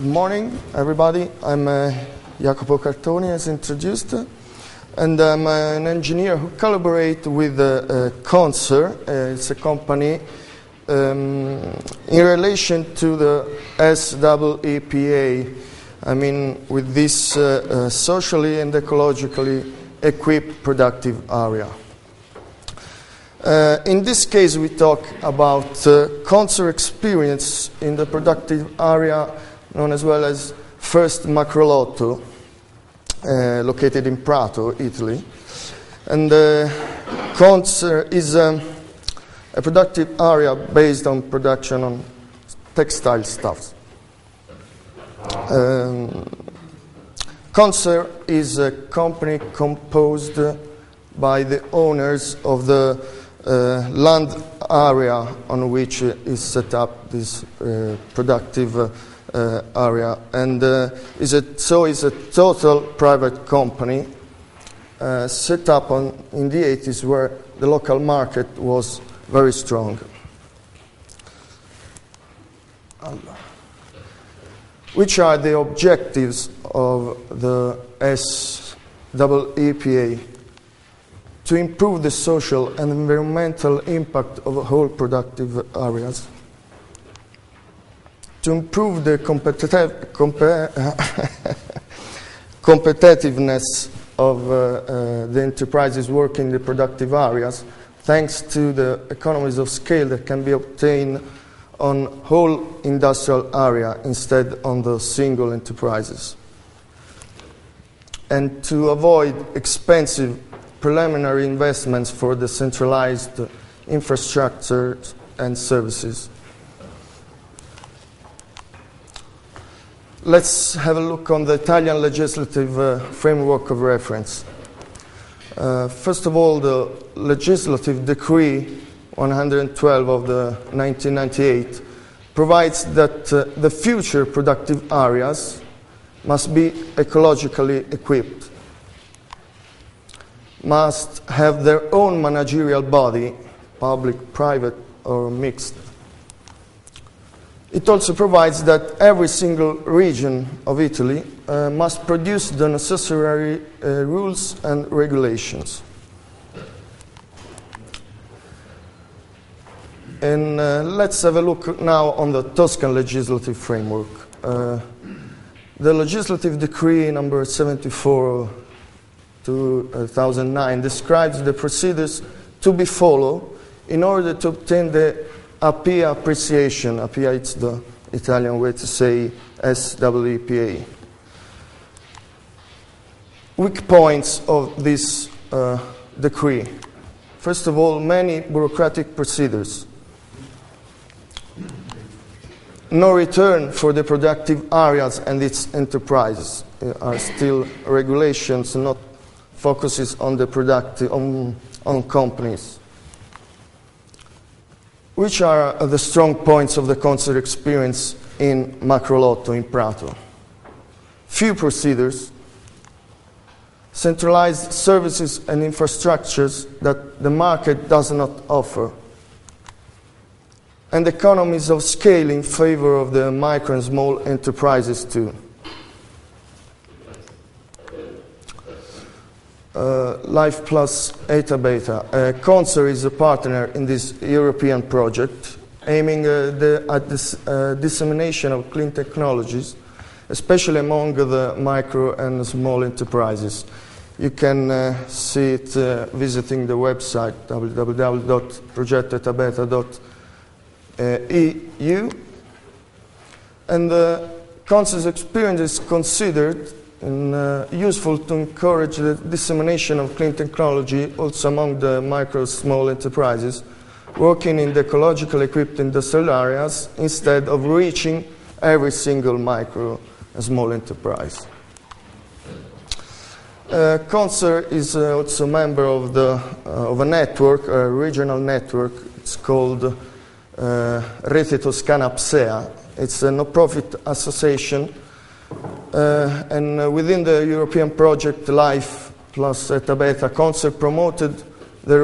Good morning, everybody. I'm Jacopo Cartoni, as introduced, and I'm an engineer who collaborates with Conser. It's a company in relation to the SEEPA. I mean, with this socially and ecologically equipped productive area. In this case, we talk about Conser experience in the productive area known as well as First Macrolotto, located in Prato, Italy. And Conser is a productive area based on production on textile stuffs. Conser is a company composed by the owners of the land area on which is set up this productive area, and is a total private company set up in the 80s, where the local market was very strong. Which are the objectives of the SEEPA? To improve the social and environmental impact of whole productive areas, to improve the competitiveness of the enterprises working in the productive areas, thanks to the economies of scale that can be obtained on whole industrial area instead on the single enterprises, and to avoid expensive preliminary investments for the centralized infrastructure and services. Let's have a look on the Italian legislative framework of reference. First of all, the legislative decree 112 of the 1998 provides that the future productive areas must be ecologically equipped, must have their own managerial body, public, private, or mixed. It also provides that every single region of Italy must produce the necessary rules and regulations. And let's have a look now on the Toscan legislative framework. The legislative decree number 74 2009 describes the procedures to be followed in order to obtain the APIA appreciation. APIA, it's the Italian way to say SEEPA. Weak points of this decree. First of all, many bureaucratic procedures. No return for the productive areas and its enterprises. There are still regulations, not focuses on the productive, on companies. Which are the strong points of the Conser experience in Macrolotto in Prato? Few procedures, centralized services and infrastructures that the market does not offer, and economies of scale in favor of the micro and small enterprises too. Life Plus Eta Beta. Conser is a partner in this European project aiming at this dissemination of clean technologies, especially among the micro and small enterprises. You can see it visiting the website www.progettoetabeta.eu. And Conser's experience is considered useful to encourage the dissemination of clean technology also among the micro small enterprises working in the ecologically equipped industrial areas instead of reaching every single micro and small enterprise. Conser is also a member of a network, a regional network. It's called Rete Toscana PSEA. It's a no-profit association. And within the European project Life Plus Eta Beta, Conser promoted the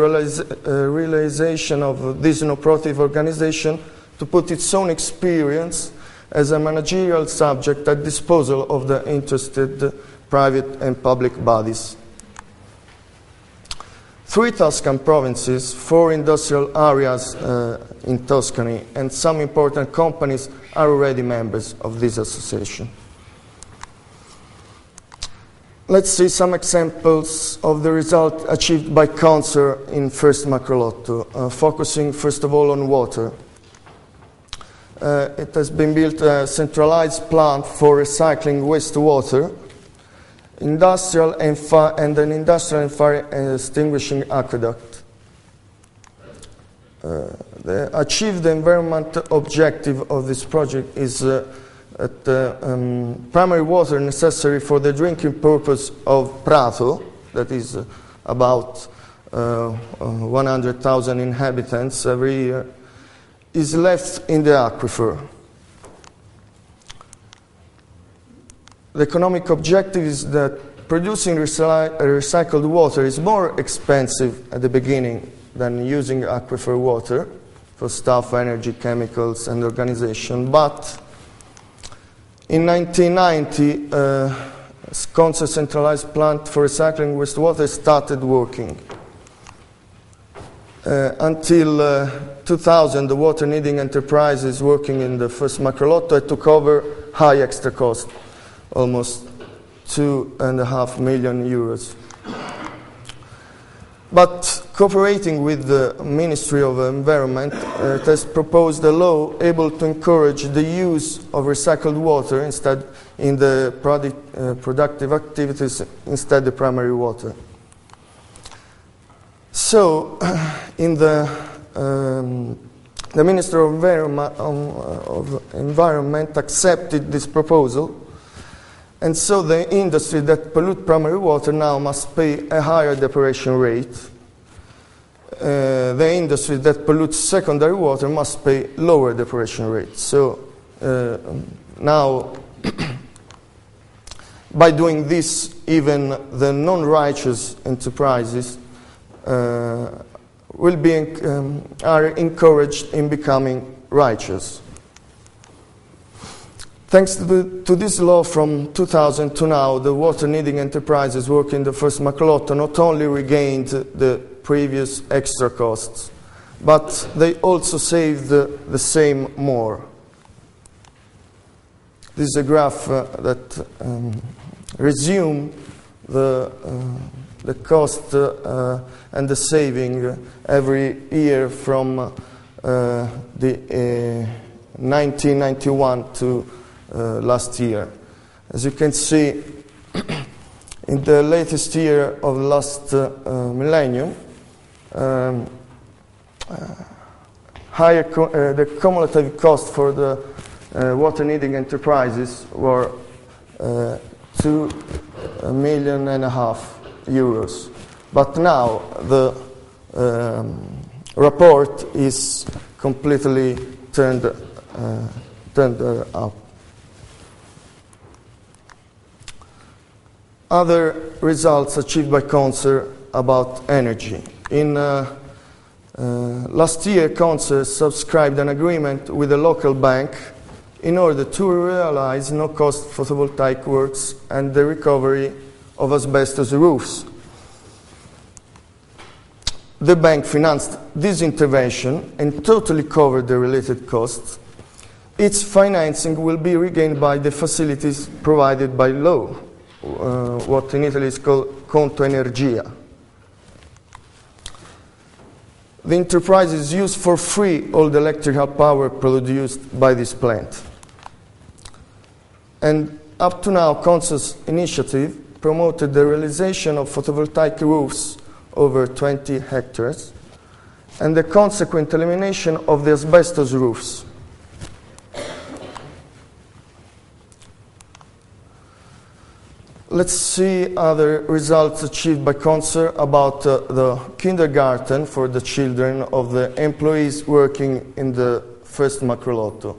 realization of this no-profit organization to put its own experience as a managerial subject at disposal of the interested private and public bodies. 3 Tuscan provinces, 4 industrial areas in Tuscany, and some important companies are already members of this association. Let's see some examples of the result achieved by Conser in first Macrolotto, focusing first of all on water. It has been built a centralized plant for recycling wastewater, industrial and an industrial and fire extinguishing aqueduct. The achieved environmental objective of this project is primary water necessary for the drinking purpose of Prato, that is about 100,000 inhabitants every year, is left in the aquifer. The economic objective is that producing recycled water is more expensive at the beginning than using aquifer water for staff, energy, chemicals, and organization. But in 1990, Conser centralized plant for recycling wastewater started working. Until 2000, the water needing enterprises working in the first Macrolotto took over high extra cost, almost 2.5 million euros. But cooperating with the Ministry of Environment, it has proposed a law able to encourage the use of recycled water instead in the productive activities instead the primary water. So, the Minister of Environment accepted this proposal, and so the industry that pollute primary water now must pay a higher depuration rate. The industry that pollutes secondary water must pay lower depuration rates. So now, by doing this, even the non-righteous enterprises will be are encouraged in becoming righteous. Thanks to this law from 2000 to now, the water-needing enterprises working in the first Macrolotto not only regained the previous extra costs, but they also saved the same more. This is a graph that resumes the cost and the saving every year from the 1991 to last year. As you can see, in the latest year of the last millennium, the cumulative cost for the water-needing enterprises were 2.5 million euros. But now the report is completely turned up. Other results achieved by Conser about energy. In last year, Conser subscribed an agreement with a local bank in order to realize no-cost photovoltaic works and the recovery of asbestos roofs. The bank financed this intervention and totally covered the related costs. Its financing will be regained by the facilities provided by law, what in Italy is called conto energia. The enterprise is used for free all the electrical power produced by this plant. And up to now, Conser's initiative promoted the realization of photovoltaic roofs over 20 hectares and the consequent elimination of the asbestos roofs. Let's see other results achieved by Conser about the kindergarten for the children of the employees working in the first Macrolotto.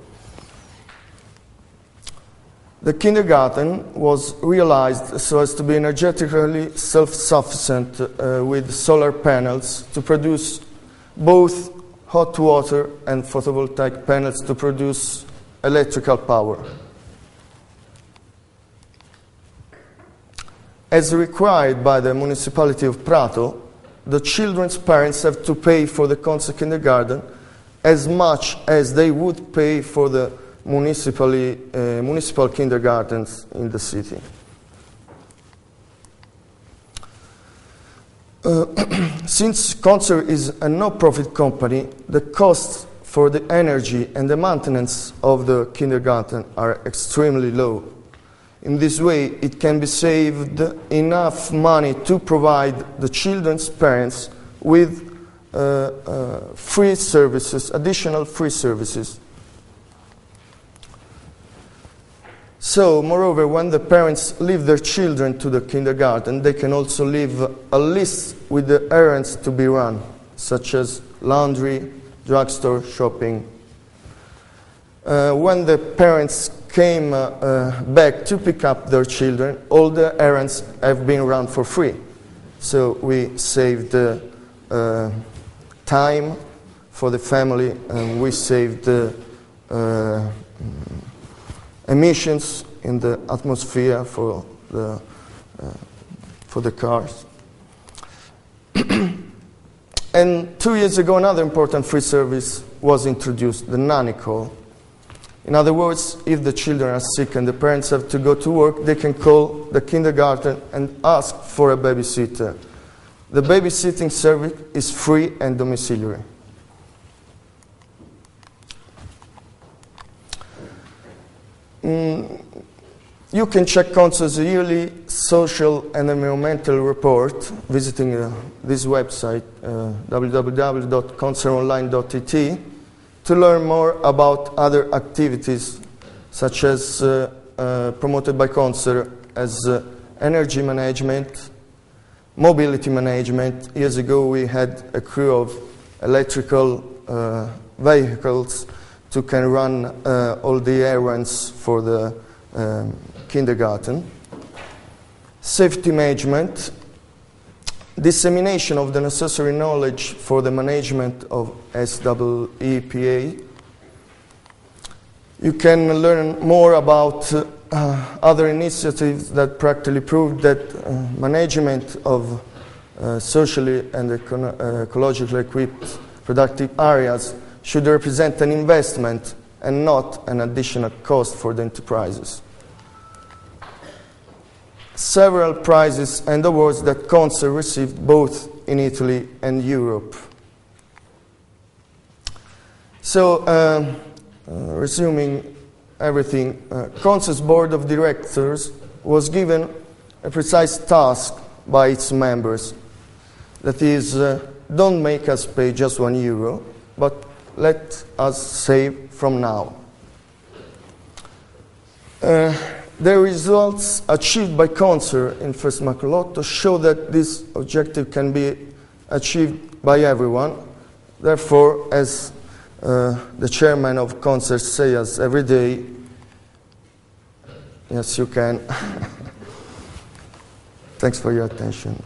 The kindergarten was realized so as to be energetically self-sufficient with solar panels to produce both hot water and photovoltaic panels to produce electrical power. As required by the municipality of Prato, the children's parents have to pay for the concert kindergarten as much as they would pay for the municipal kindergartens in the city. Since Concert is a no-profit company, the costs for the energy and the maintenance of the kindergarten are extremely low. In this way, it can be saved enough money to provide the children's parents with free services, additional free services. So, moreover, when the parents leave their children to the kindergarten, they can also leave a list with the errands to be run, such as laundry, drugstore, shopping. When the parents came back to pick up their children, all the errands have been run for free. So we saved time for the family, and we saved emissions in the atmosphere for the cars. And 2 years ago, another important free service was introduced, the nanny call. In other words, if the children are sick and the parents have to go to work, they can call the kindergarten and ask for a babysitter. The babysitting service is free and domiciliary. You can check Concert's yearly social and environmental report visiting this website, www.concertonline.it, to learn more about other activities, such as promoted by Concert as energy management, mobility management. Years ago we had a crew of electrical vehicles to can run all the errands for the kindergarten. Safety management, dissemination of the necessary knowledge for the management of SEEPA. You can learn more about other initiatives that practically prove that management of socially and ecologically equipped productive areas should represent an investment and not an additional cost for the enterprises. Several prizes and awards that Concert received both in Italy and Europe. So, resuming everything, Concert's board of directors was given a precise task by its members. That is, don't make us pay just €1, but let us save from now. The results achieved by Concert in first Macrolotto show that this objective can be achieved by everyone. Therefore, as the chairman of Concert says every day, yes, you can. Thanks for your attention.